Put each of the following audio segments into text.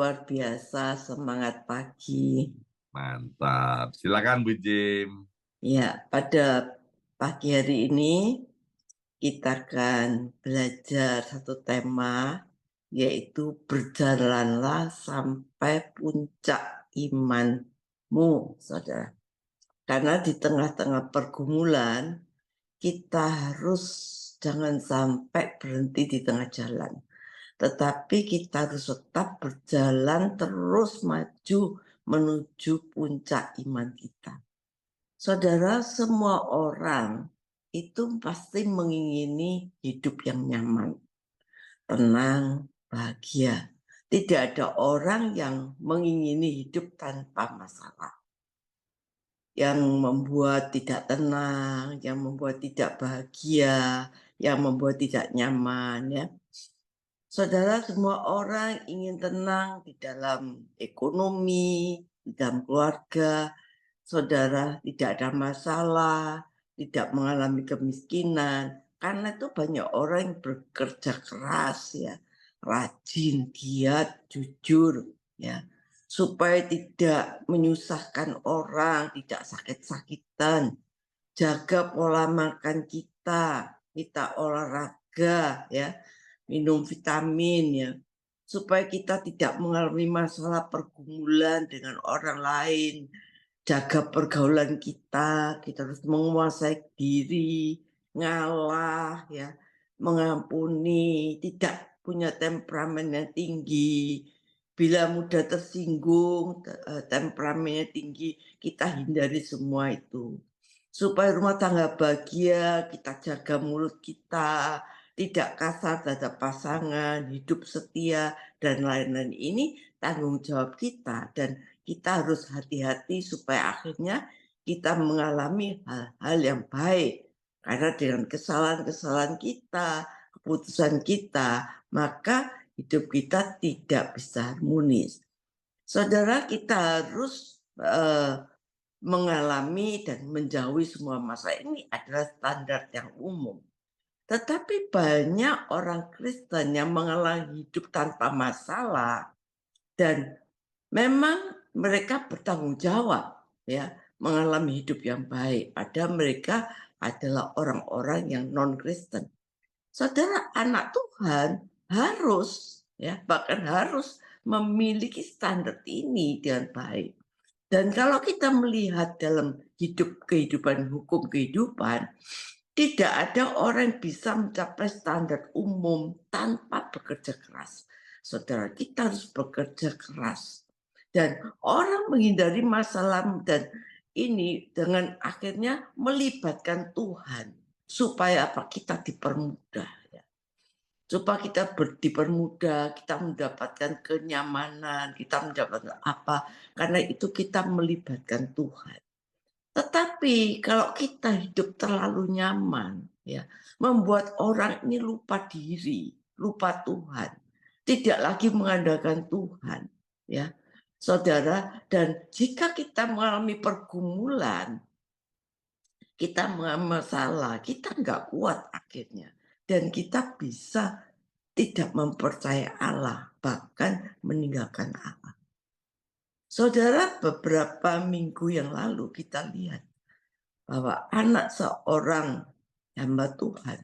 luar biasa, semangat pagi. Mantap. Silakan Bu Jim. Ya, pada pagi hari ini kita akan belajar satu tema, yaitu berjalanlah sampai puncak imanmu, saudara. Karena di tengah-tengah pergumulan, kita harus jangan sampai berhenti di tengah jalan. Tetapi kita harus tetap berjalan terus maju menuju puncak iman kita. Saudara, semua orang itu pasti mengingini hidup yang nyaman, tenang, bahagia. Tidak ada orang yang mengingini hidup tanpa masalah. Yang membuat tidak tenang, yang membuat tidak bahagia, yang membuat tidak nyaman, ya. Saudara, semua orang ingin tenang di dalam ekonomi, di dalam keluarga. Saudara tidak ada masalah, tidak mengalami kemiskinan. Karena itu banyak orang yang bekerja keras, ya, rajin, giat, jujur, ya, supaya tidak menyusahkan orang, tidak sakit-sakitan. Jaga pola makan kita, kita olahraga, ya, minum vitamin, ya, supaya kita tidak mengalami masalah pergumulan dengan orang lain. Jaga pergaulan kita harus menguasai diri, ngalah, ya, mengampuni, tidak punya temperamen yang tinggi. Bila mudah tersinggung, temperamennya tinggi, kita hindari semua itu. Supaya rumah tangga bahagia, kita jaga mulut kita, tidak kasar terhadap pasangan, hidup setia, dan lain-lain. Ini tanggung jawab kita, dan kita harus hati-hati supaya akhirnya kita mengalami hal-hal yang baik. Karena dengan kesalahan-kesalahan kita, keputusan kita, maka hidup kita tidak bisa harmonis. Saudara, kita harus mengalami dan menjauhi semua masalah. Ini adalah standar yang umum. Tetapi banyak orang Kristen yang mengalami hidup tanpa masalah, dan memang mereka bertanggung jawab, ya, mengalami hidup yang baik. Padahal mereka adalah orang-orang yang non-Kristen. Saudara, anak Tuhan harus, ya, bahkan harus memiliki standar ini dengan baik. Dan kalau kita melihat dalam kehidupan hukum kehidupan, tidak ada orang yang bisa mencapai standar umum tanpa bekerja keras. Saudara, kita harus bekerja keras. Dan orang menghindari masalah dan ini dengan akhirnya melibatkan Tuhan. Supaya apa? Kita dipermudah, ya. Supaya kita dipermudah, kita mendapatkan kenyamanan, kita mendapatkan apa? Karena itu kita melibatkan Tuhan. Tetapi kalau kita hidup terlalu nyaman, ya, membuat orang ini lupa diri, lupa Tuhan, tidak lagi mengandalkan Tuhan, ya, saudara. Dan jika kita mengalami pergumulan, kita mengalami masalah, kita nggak kuat akhirnya, dan kita bisa tidak mempercayai Allah, bahkan meninggalkan Allah. Saudara, beberapa minggu yang lalu kita lihat bahwa anak seorang hamba Tuhan,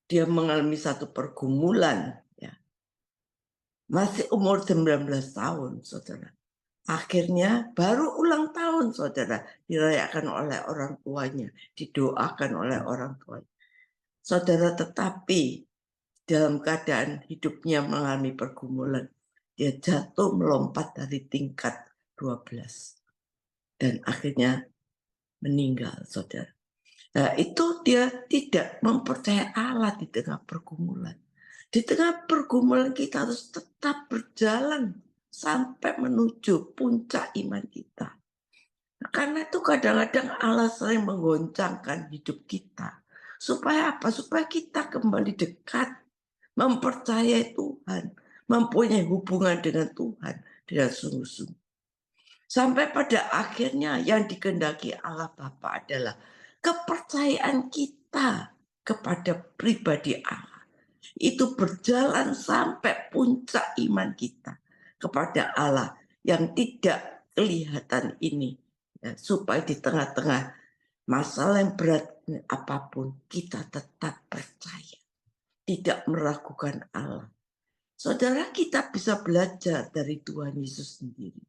dia mengalami satu pergumulan, ya, masih umur 19 tahun, saudara. Akhirnya baru ulang tahun, saudara, dirayakan oleh orang tuanya, didoakan oleh orang tuanya. Saudara, tetapi dalam keadaan hidupnya mengalami pergumulan, dia jatuh melompat dari tingkat 12 dan akhirnya meninggal, saudara. Nah, itu dia tidak mempercayai Allah di tengah pergumulan. Di tengah pergumulan kita harus tetap berjalan sampai menuju puncak iman kita. Nah, karena itu kadang-kadang Allah sering menggoncangkan hidup kita. Supaya apa? Supaya kita kembali dekat, mempercayai Tuhan, mempunyai hubungan dengan Tuhan dengan sungguh-sungguh. Sampai pada akhirnya yang dikehendaki Allah Bapa adalah kepercayaan kita kepada pribadi Allah. Itu berjalan sampai puncak iman kita. kepada Allah yang tidak kelihatan ini, ya, supaya di tengah-tengah masalah yang berat apapun kita tetap percaya, tidak meragukan Allah. Saudara, kita bisa belajar dari Tuhan Yesus sendiri.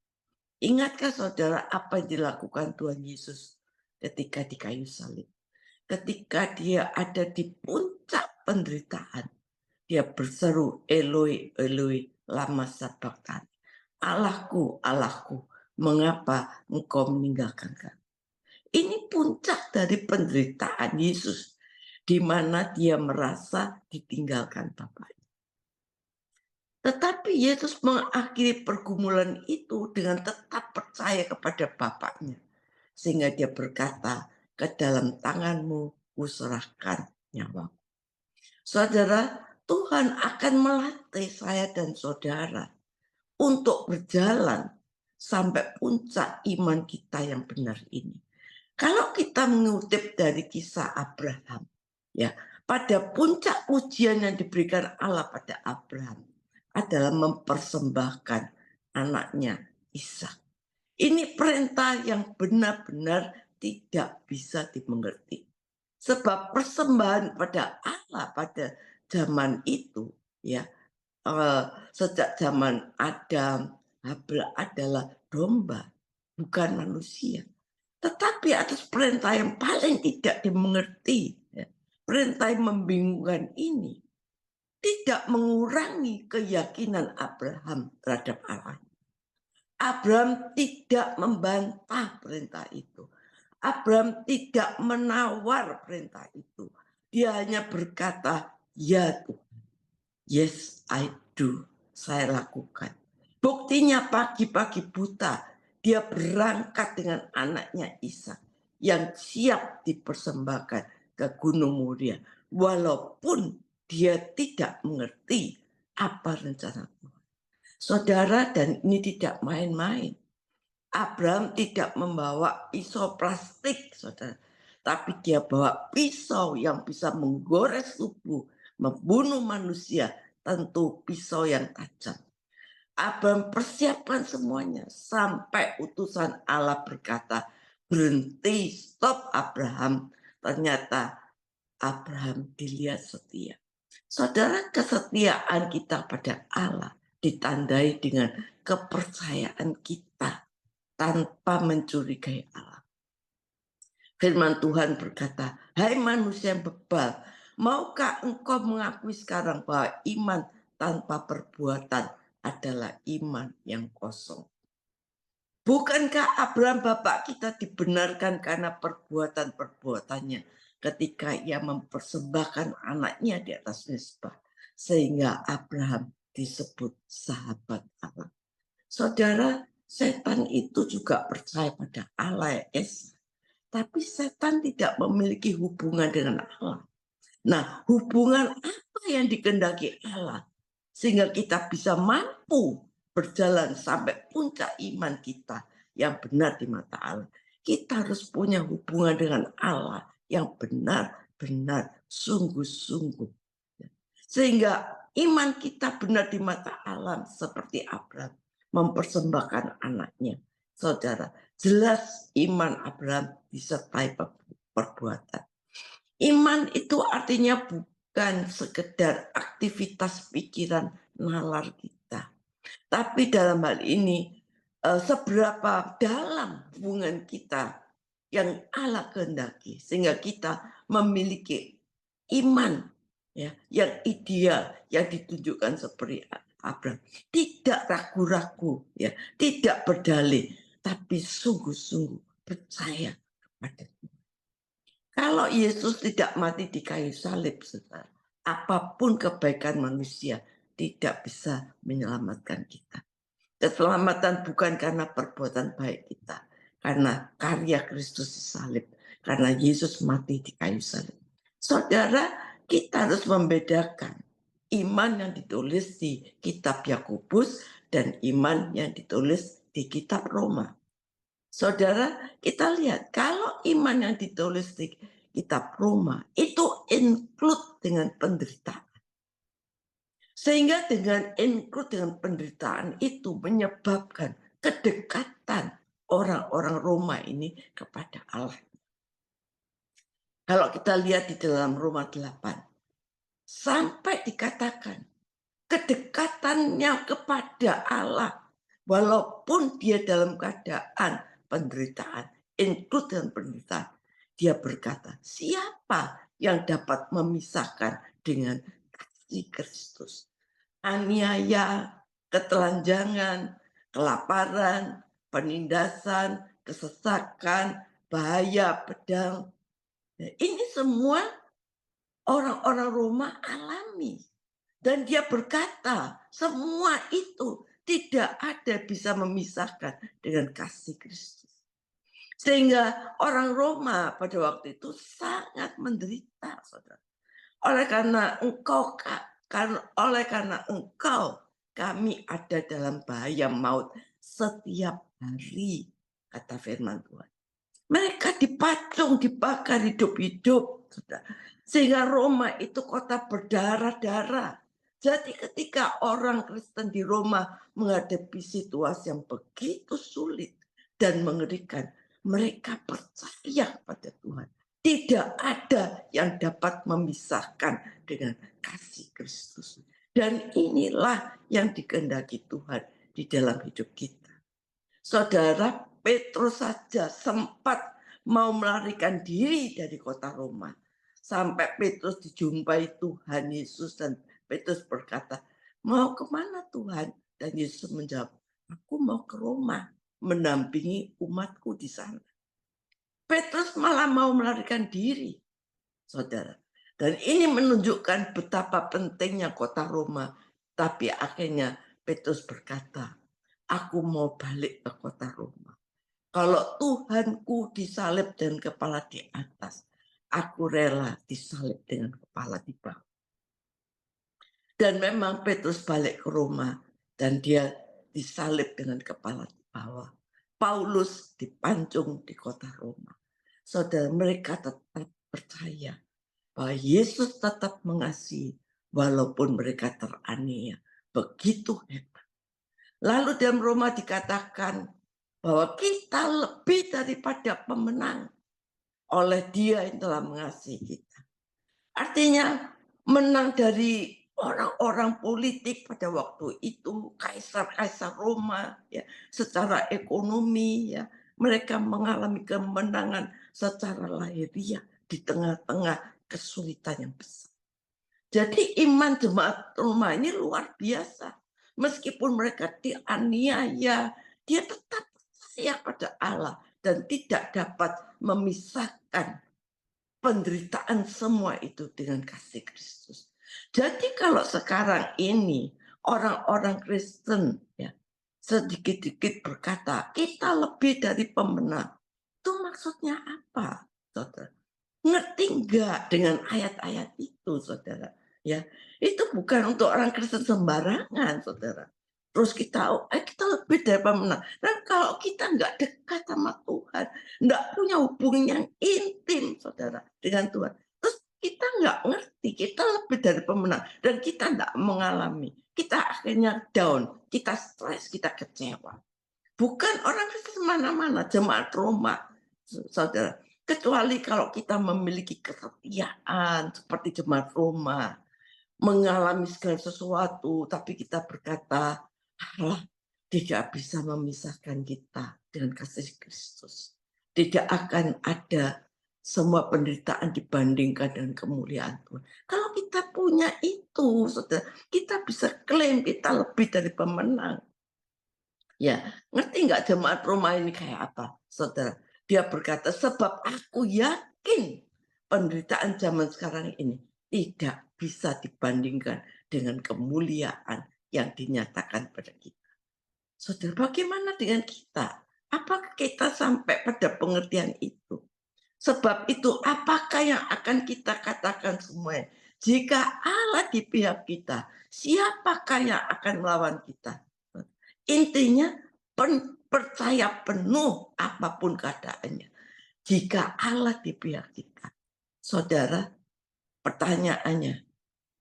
Ingatkah saudara apa yang dilakukan Tuhan Yesus ketika di kayu salib? Ketika dia ada di puncak penderitaan, dia berseru, Eloi, Eloi, lama sabachthani. Allahku, Allahku, mengapa engkau meninggalkan kami? Ini puncak dari penderitaan Yesus, di mana dia merasa ditinggalkan Bapaknya. Tetapi Yesus mengakhiri pergumulan itu dengan tetap percaya kepada Bapaknya. Sehingga dia berkata, ke dalam tanganmu kuserahkan nyawaku. Saudara, Tuhan akan melatih saya dan saudara untuk berjalan sampai puncak iman kita yang benar ini. Kalau kita mengutip dari kisah Abraham, ya, pada puncak ujian yang diberikan Allah pada Abraham adalah mempersembahkan anaknya Ishak. Ini perintah yang benar-benar tidak bisa dimengerti. Sebab persembahan pada Allah pada zaman itu, ya, sejak zaman Adam, Habel adalah domba, bukan manusia. Tetapi atas perintah yang paling tidak dimengerti, ya, perintah yang membingungkan ini, tidak mengurangi keyakinan Abraham terhadap Allah. Abraham tidak membantah perintah itu. Abraham tidak menawar perintah itu. Dia hanya berkata, ya Tuhan, yes I do, saya lakukan. Buktinya pagi-pagi buta, dia berangkat dengan anaknya Ishak yang siap dipersembahkan ke Gunung Moria. Walaupun dia tidak mengerti apa rencana Tuhan. Saudara, dan ini tidak main-main. Abraham tidak membawa pisau plastik, saudara. Tapi dia bawa pisau yang bisa menggores tubuh, membunuh manusia, tentu pisau yang tajam. Abraham persiapkan semuanya sampai utusan Allah berkata, berhenti, stop Abraham. Ternyata Abraham dilihat setia. Saudara, kesetiaan kita pada Allah ditandai dengan kepercayaan kita tanpa mencurigai Allah. Firman Tuhan berkata, hai manusia yang bebal, maukah engkau mengakui sekarang bahwa iman tanpa perbuatan adalah iman yang kosong? Bukankah Abraham bapak kita dibenarkan karena perbuatan-perbuatannya ketika ia mempersembahkan anaknya di atas mezbah, sehingga Abraham disebut sahabat Allah. Saudara, setan itu juga percaya pada Allah, tapi setan tidak memiliki hubungan dengan Allah. Nah, hubungan apa yang dikehendaki Allah sehingga kita bisa mampu berjalan sampai puncak iman kita yang benar di mata Allah? Kita harus punya hubungan dengan Allah yang benar-benar sungguh-sungguh, sehingga iman kita benar di mata Allah seperti Abraham mempersembahkan anaknya. Saudara, jelas iman Abraham disertai perbuatan. Iman itu artinya bukan sekedar aktivitas pikiran nalar kita, tapi dalam hal ini seberapa dalam hubungan kita yang Allah kehendaki sehingga kita memiliki iman, ya, yang ideal yang ditunjukkan seperti Abraham, tidak ragu-ragu, ya, tidak berdalih, tapi sungguh-sungguh percaya kepada Tuhan. Kalau Yesus tidak mati di kayu salib, saudara, apapun kebaikan manusia tidak bisa menyelamatkan kita. Keselamatan bukan karena perbuatan baik kita, karena karya Kristus di salib, karena Yesus mati di kayu salib. Saudara, kita harus membedakan iman yang ditulis di kitab Yakobus dan iman yang ditulis di kitab Roma. Saudara, kita lihat kalau iman yang ditulis di kitab Roma itu include dengan penderitaan. Sehingga dengan include dengan penderitaan itu menyebabkan kedekatan orang-orang Roma ini kepada Allah. Kalau kita lihat di dalam Roma 8, sampai dikatakan kedekatannya kepada Allah, walaupun dia dalam keadaan penderitaan, include dengan penderitaan, dia berkata, siapa yang dapat memisahkan dengan kasih Kristus? Aniaya, ketelanjangan, kelaparan, penindasan, kesesakan, bahaya, pedang. Nah, ini semua orang-orang Roma alami. Dan dia berkata, semua itu tidak ada bisa memisahkan dengan kasih Kristus. Sehingga orang Roma pada waktu itu sangat menderita, saudara. Oleh karena engkau kami ada dalam bahaya maut setiap hari, kata firman Tuhan. Mereka dipacung, dibakar hidup-hidup, sehingga Roma itu kota berdarah-darah. Jadi ketika orang Kristen di Roma menghadapi situasi yang begitu sulit dan mengerikan, mereka percaya pada Tuhan. Tidak ada yang dapat memisahkan dengan kasih Kristus. Dan inilah yang dikehendaki Tuhan di dalam hidup kita. Saudara, Petrus saja sempat mau melarikan diri dari kota Roma. Sampai Petrus dijumpai Tuhan Yesus dan Petrus berkata, mau kemana Tuhan? Dan Yesus menjawab, aku mau ke Roma mendampingi umatku di sana. Petrus malah mau melarikan diri, saudara. Dan ini menunjukkan betapa pentingnya kota Roma. Tapi akhirnya Petrus berkata, aku mau balik ke kota Roma. Kalau Tuhanku disalib dengan kepala di atas, aku rela disalib dengan kepala di bawah. Dan memang Petrus balik ke Roma dan dia disalib dengan kepala di bawah. Paulus dipancung di kota Roma. Saudara, mereka tetap percaya bahwa Yesus tetap mengasihi walaupun mereka teraniaya. Begitu hebat. Lalu dalam Roma dikatakan bahwa kita lebih daripada pemenang oleh Dia yang telah mengasihi kita. Artinya menang dari orang-orang politik pada waktu itu, kaisar-kaisar Roma, ya, secara ekonomi, ya, mereka mengalami kemenangan secara lahiriah di tengah-tengah kesulitan yang besar. Jadi iman jemaat Roma ini luar biasa. Meskipun mereka dianiaya, dia tetap percaya pada Allah dan tidak dapat memisahkan penderitaan semua itu dengan kasih Kristus. Jadi kalau sekarang ini orang-orang Kristen ya sedikit-sedikit berkata kita lebih dari pemenang, itu maksudnya apa, saudara? Ngerti enggak dengan ayat-ayat itu, saudara? Ya, itu bukan untuk orang Kristen sembarangan, saudara. Terus kita lebih dari pemenang. Dan kalau kita nggak dekat sama Tuhan, nggak punya hubungan yang intim, saudara, dengan Tuhan, terus kita nggak ngerti, kita lebih dari pemenang, dan kita nggak mengalami. Kita akhirnya down, kita stres, kita kecewa. Bukan orang Kristen mana-mana, jemaat Roma, saudara. Kecuali kalau kita memiliki kesetiaan seperti jemaat Roma, mengalami segala sesuatu, tapi kita berkata, Allah tidak bisa memisahkan kita dengan kasih Kristus. Tidak akan ada semua penderitaan dibandingkan dengan kemuliaan Tuhan. Kalau kita punya itu, saudara, kita bisa klaim kita lebih dari pemenang. Ya, ngerti nggak jemaat Roma ini kayak apa, saudara? Dia berkata, sebab aku yakin penderitaan zaman sekarang ini tidak bisa dibandingkan dengan kemuliaan yang dinyatakan pada kita. Saudara, bagaimana dengan kita? Apakah kita sampai pada pengertian itu? Sebab itu, apakah yang akan kita katakan semuanya? Jika Allah di pihak kita, siapakah yang akan melawan kita? Intinya, percaya penuh apapun keadaannya. Jika Allah di pihak kita, saudara, pertanyaannya,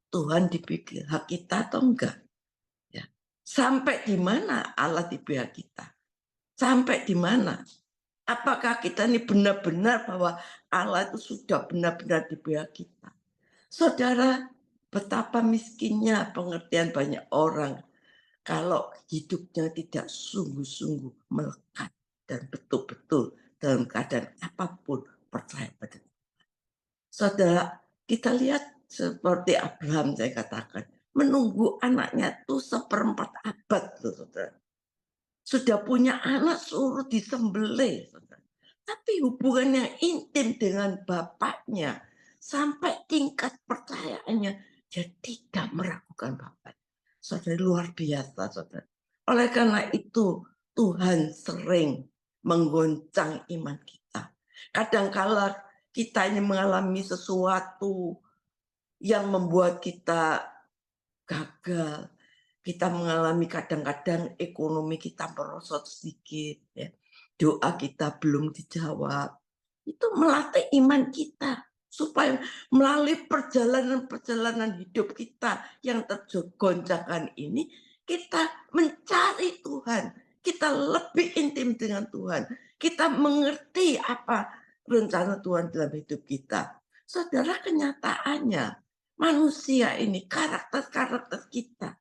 Tuhan di pihak kita atau enggak? Ya. Sampai di mana Allah di pihak kita? Sampai di mana? Apakah kita ini benar-benar bahwa Allah itu sudah benar-benar di pihak kita? Saudara, betapa miskinnya pengertian banyak orang kalau hidupnya tidak sungguh-sungguh melekat dan betul-betul dalam keadaan apapun percaya pada Tuhan. Saudara, kita lihat seperti Abraham saya katakan, menunggu anaknya itu 1/4 abad loh saudara. Sudah punya anak suruh disembelih saudara. Tapi hubungannya intim dengan bapaknya sampai tingkat percayaannya dia tidak meragukan bapak. Saudara, luar biasa saudara. Oleh karena itu Tuhan sering menggoncang iman kita. Kadangkala kita ini mengalami sesuatu yang membuat kita gagal. Kita mengalami kadang-kadang ekonomi kita merosot sedikit, ya. Doa kita belum dijawab. Itu melatih iman kita supaya melalui perjalanan-perjalanan hidup kita yang tergoncangkan ini, kita mencari Tuhan. Kita lebih intim dengan Tuhan. Kita mengerti apa rencana Tuhan dalam hidup kita. Saudara, kenyataannya manusia ini, karakter-karakter kita,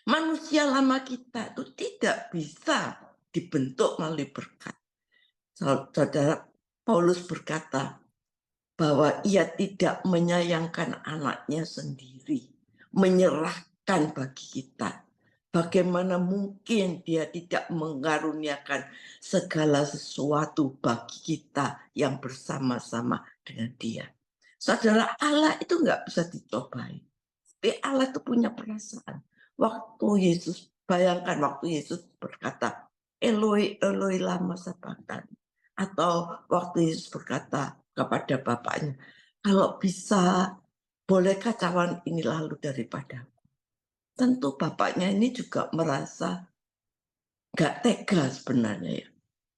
manusia lama kita itu tidak bisa dibentuk melalui berkat. Saudara, Paulus berkata bahwa ia tidak menyayangkan anaknya sendiri, menyerahkan bagi kita. Bagaimana mungkin dia tidak mengaruniakan segala sesuatu bagi kita yang bersama-sama dengan dia. Saudara, Allah itu nggak bisa dicobai. Tapi Allah itu punya perasaan. Waktu Yesus, bayangkan waktu Yesus berkata, Eloi, Eloi lama sabachthani. Atau waktu Yesus berkata kepada bapaknya, kalau bisa, bolehkah cawan ini lalu daripadaku? Tentu bapaknya ini juga merasa gak tega sebenarnya ya.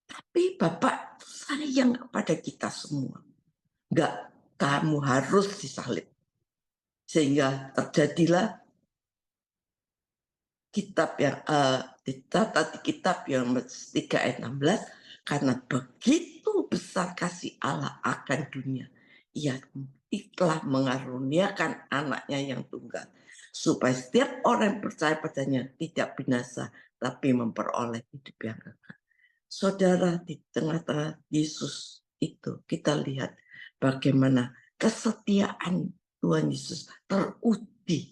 Tapi bapak sayang kepada kita semua. Gak, kamu harus disalib. Sehingga terjadilah kitab yang dicatat di kitab yang 3 ayat 16, karena begitu besar kasih Allah akan dunia, ia telah mengaruniakan anaknya yang tunggal, supaya setiap orang yang percaya padanya tidak binasa, tapi memperoleh hidup yang kekal. Saudara, di tengah-tengah Yesus itu kita lihat bagaimana kesetiaan Tuhan Yesus teruji.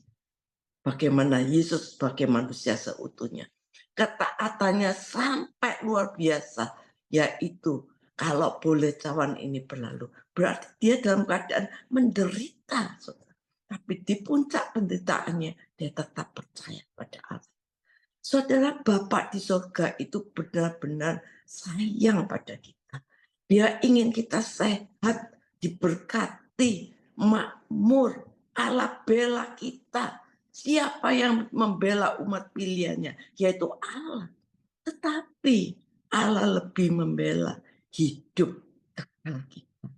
Bagaimana Yesus sebagai manusia seutuhnya. Ketaatannya sampai luar biasa, yaitu kalau boleh cawan ini berlalu, berarti dia dalam keadaan menderita. Saudara. Tapi di puncak penderitaannya, dia tetap percaya pada Allah. Saudara, Bapak di surga itu benar-benar sayang pada kita. Dia ingin kita sehat, diberkati, makmur, Allah bela kita. Siapa yang membela umat pilihannya? Yaitu Allah. Tetapi Allah lebih membela hidup kekal kita.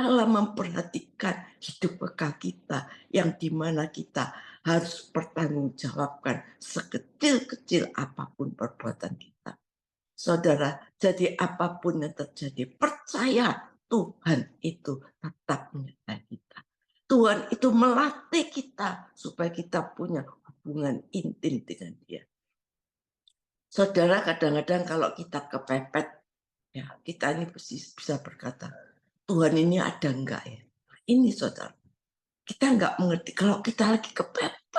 Allah memperhatikan hidup kekal kita yang dimana kita harus bertanggungjawabkan sekecil-kecil apapun perbuatan kita. Saudara, jadi apapun yang terjadi, percaya Tuhan itu tetap menyertai kita. Tuhan itu melatih kita supaya kita punya hubungan intim dengan Dia. Saudara, kadang-kadang kalau kita kepepet, ya kita ini bisa berkata, Tuhan ini ada enggak ya? Ini saudara, kita enggak mengerti. Kalau kita lagi kepepet,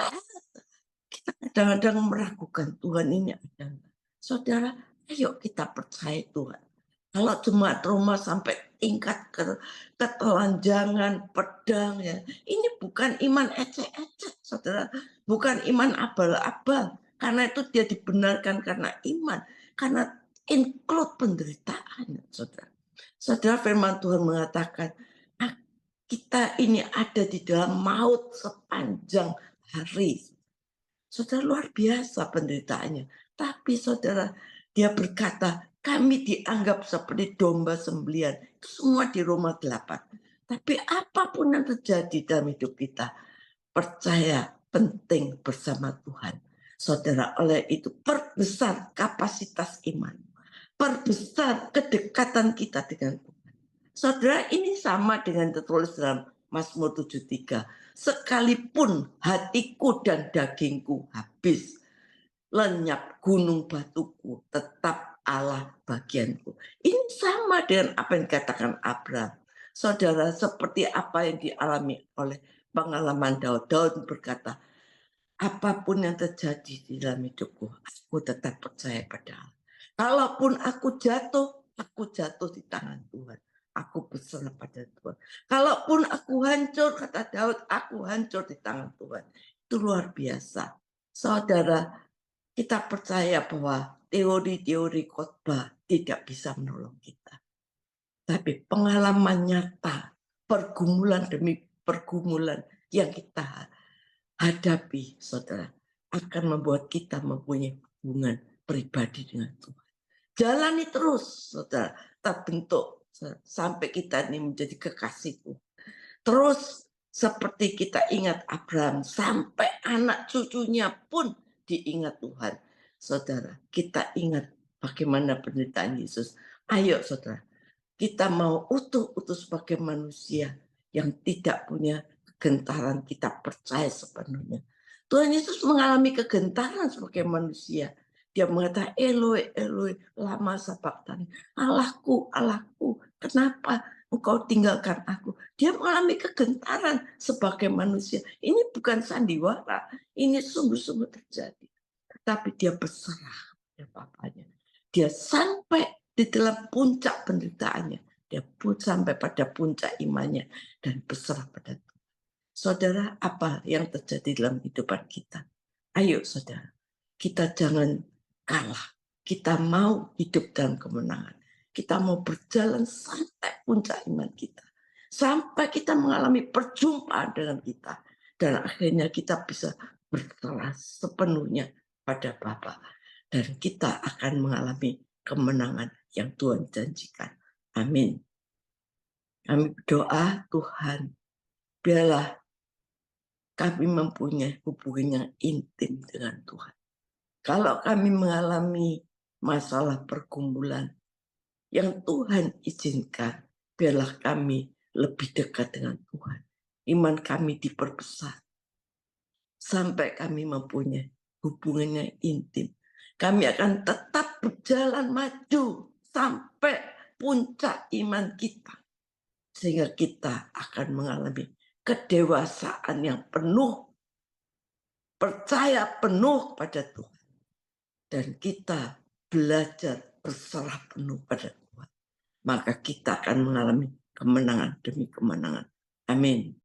kita kadang-kadang meragukan Tuhan ini ada enggak. Saudara, ayo kita percaya Tuhan. Kalau jemaat rumah sampai tingkat ketelanjangan, pedang, ya, ini bukan iman ecek-ecek, saudara. Bukan iman abal-abal. Karena itu dia dibenarkan karena iman. Karena include penderitaan, saudara. Saudara, firman Tuhan mengatakan, kita ini ada di dalam maut sepanjang hari. Saudara, luar biasa penderitaannya. Tapi saudara, dia berkata, kami dianggap seperti domba sembelian. Itu semua di Roma 8. Tapi apapun yang terjadi dalam hidup kita, percaya penting bersama Tuhan. Saudara, oleh itu perbesar kapasitas iman. Perbesar kedekatan kita dengan Tuhan. Saudara, ini sama dengan tertulis dalam Mazmur 73. Sekalipun hatiku dan dagingku habis, lenyap gunung batuku, tetap Allah bagianku. Ini sama dengan apa yang dikatakan Abraham. Saudara, seperti apa yang dialami oleh pengalaman Daud. Daud berkata, apapun yang terjadi di dalam hidupku, aku tetap percaya pada Allah. Kalaupun aku jatuh di tangan Tuhan. Aku berserah pada Tuhan. Kalaupun aku hancur, kata Daud, aku hancur di tangan Tuhan. Itu luar biasa. Saudara, kita percaya bahwa teori-teori khotbah tidak bisa menolong kita. Tapi pengalaman nyata, pergumulan demi pergumulan yang kita hadapi, saudara, akan membuat kita mempunyai hubungan pribadi dengan Tuhan. Jalani terus, saudara, terbentuk sampai kita ini menjadi kekasih Tuhan. Terus seperti kita ingat Abraham, sampai anak cucunya pun diingat Tuhan. Saudara, kita ingat bagaimana penderitaan Yesus. Ayo saudara, kita mau utuh sebagai manusia yang tidak punya kegentaran, kita percaya sepenuhnya. Tuhan Yesus mengalami kegentaran sebagai manusia. Dia mengatakan, Eloi, Eloi, lama sabachthani. Allahku, Allahku, kenapa engkau tinggalkan aku? Dia mengalami kegentaran sebagai manusia. Ini bukan sandiwara, ini sungguh-sungguh terjadi. Tapi dia berserah pada Bapaknya. Dia sampai di dalam puncak penderitaannya. Dia pun sampai pada puncak imannya dan berserah pada Tuhan. Saudara, apa yang terjadi dalam kehidupan kita? Ayo saudara, kita jangan kalah. Kita mau hidup dalam kemenangan. Kita mau berjalan sampai puncak iman kita. Sampai kita mengalami perjumpaan dengan kita. Dan akhirnya kita bisa berserah sepenuhnya pada Bapa. Dan kita akan mengalami kemenangan yang Tuhan janjikan. Amin. Kami berdoa, Tuhan, biarlah kami mempunyai hubungan yang intim dengan Tuhan. Kalau kami mengalami masalah pergumulan yang Tuhan izinkan, biarlah kami lebih dekat dengan Tuhan. Iman kami diperbesar sampai kami mempunyai hubungan yang intim. Kami akan tetap berjalan maju sampai puncak iman kita. Sehingga kita akan mengalami kedewasaan yang penuh, percaya penuh pada Tuhan. Dan kita belajar berserah penuh pada Tuhan. Maka kita akan mengalami kemenangan demi kemenangan. Amin.